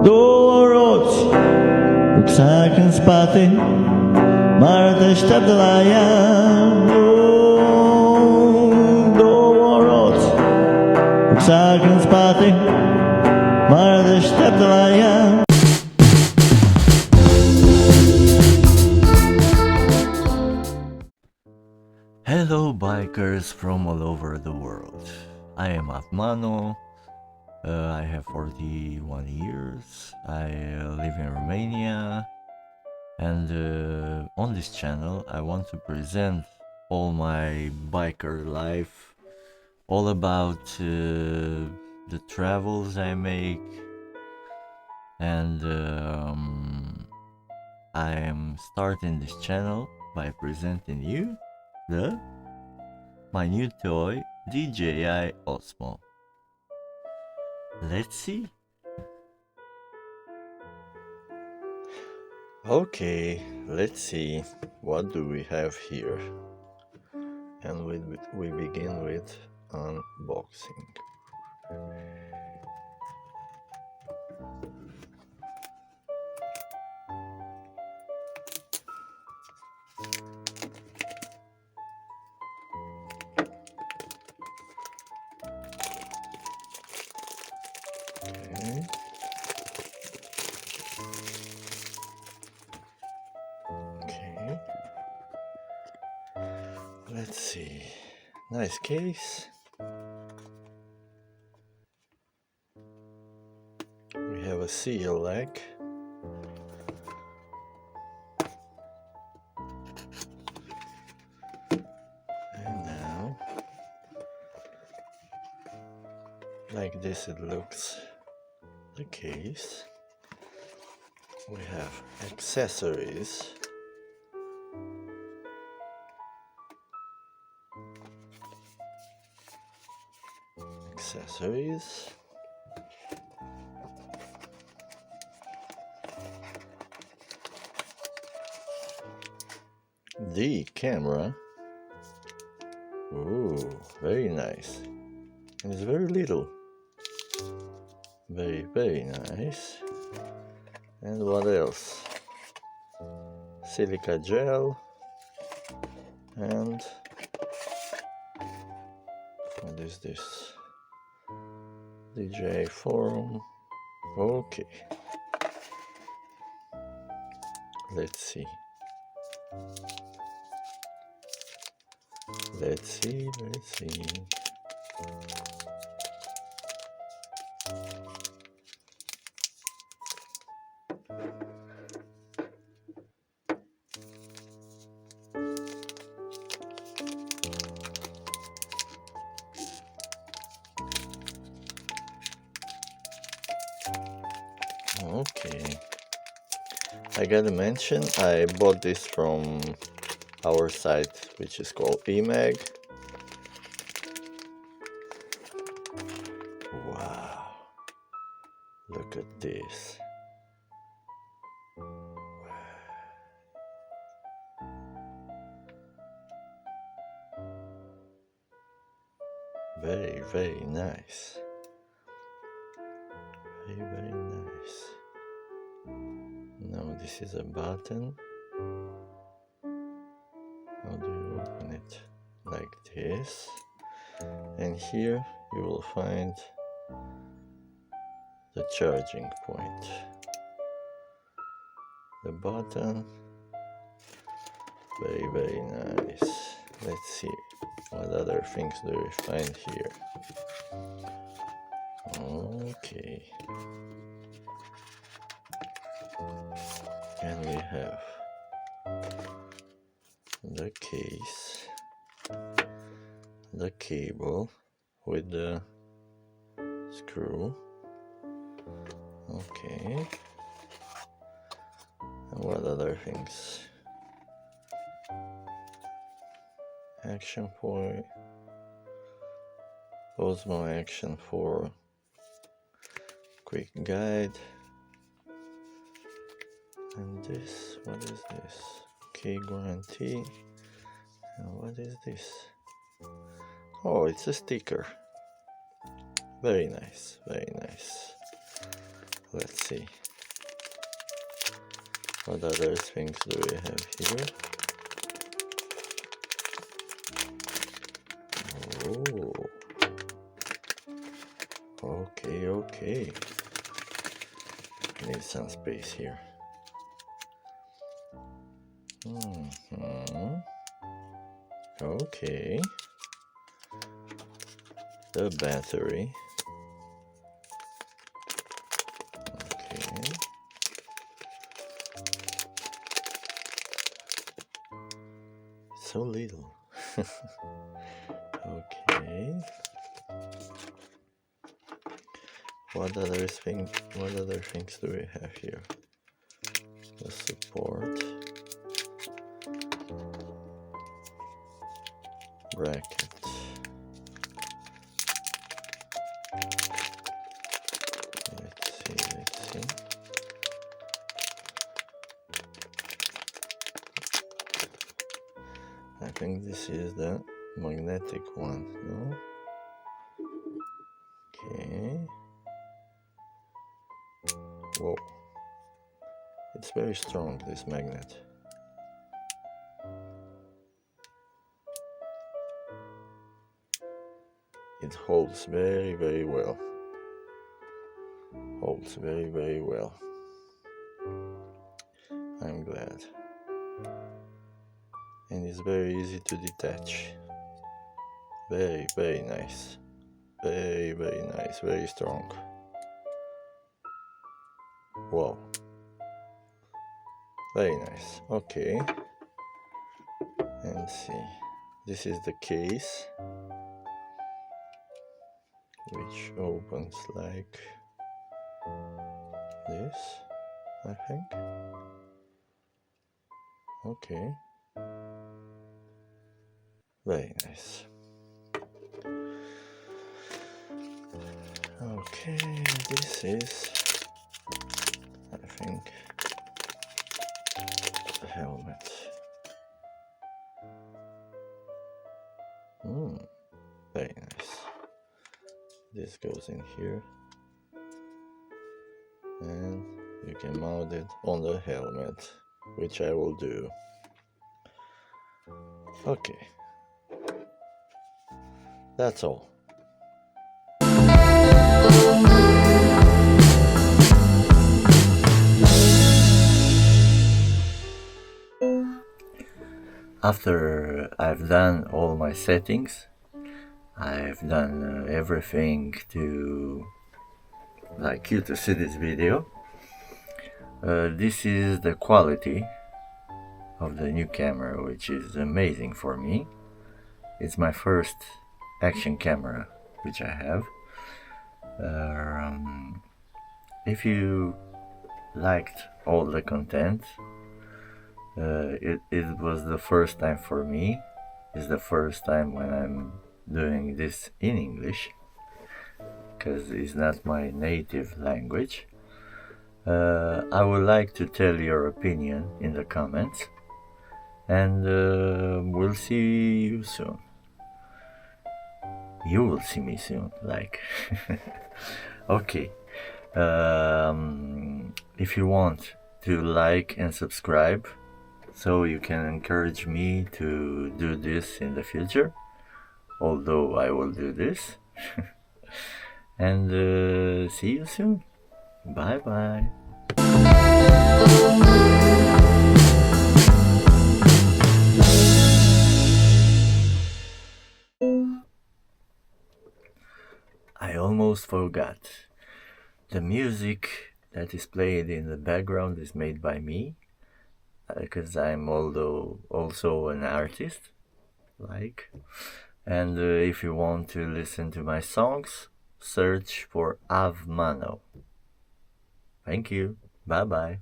Doorots, rugzaken spaten, maar de stad de laia. Doorots, rugzaken spaten, maar de stad de laia. Hello bikers from all over the world. I am Avmano. I have 41 years. I live in Romania, and on this channel I want to present all my biker life, all about the travels I make, and I am starting this channel by presenting you my new toy, Dji Osmo. Let's see. Okay, let's see what do we have here. And we begin with unboxing. Okay. Let's see. Nice case. We have a seal leg. And now, like this it looks, the case. We have accessories. The camera. Ooh, very nice. And it's very little. Very, very nice. And what else? Silica gel. And what is this? DJ forum. Okay. Let's see. Let's see. Okay. I gotta mention, I bought this from our site, which is called eMag. Wow, look at this. Very, very nice. Very, very nice. Now this is a button. How do you open it? Like this. And here you will find the charging point. The button. Very, very nice. Let's see what other things do we find here. Okay. And we have the case, the cable with the screw. Okay. And what other things? Action point, Osmo Action for quick guide. And this, what is this? Okay, guarantee. And what is this? Oh, it's a sticker. Very nice, very nice. Let's see. What other things do we have here? Oh. Okay. I need some space here. Okay. The battery. Okay. So little. Okay. What other things do we have here? The support. Bracket. Let's see. I think this is the magnetic one, no? Okay. Whoa. It's very strong, this magnet. It holds very well. Holds very well. I'm glad. And it's very easy to detach. Very nice. Very nice, very strong. Wow. Very nice. Okay. And see. This is the case, which opens like this, I think. Okay. Very nice. Okay, this is, I think, the helmet. Very nice. This goes in here, and you can mount it on the helmet, which I will do. Okay, that's all. After I've done all my settings, I've done everything to like you to see this video. This is the quality of the new camera, which is amazing for me. It's my first action camera which I have. If you liked all the content, it was the first time for me. It's the first time when I'm doing this in English, because it's not my native language. I would like to tell your opinion in the comments, and we'll see you soon. You will see me soon, like. Okay. If you want to like and subscribe, so you can encourage me to do this in the future, although I will do this. And see you soon. Bye bye. I almost forgot. The music that is played in the background is made by me, because I'm also an artist, like. And if you want to listen to my songs, search for Avmano. Thank you. Bye bye.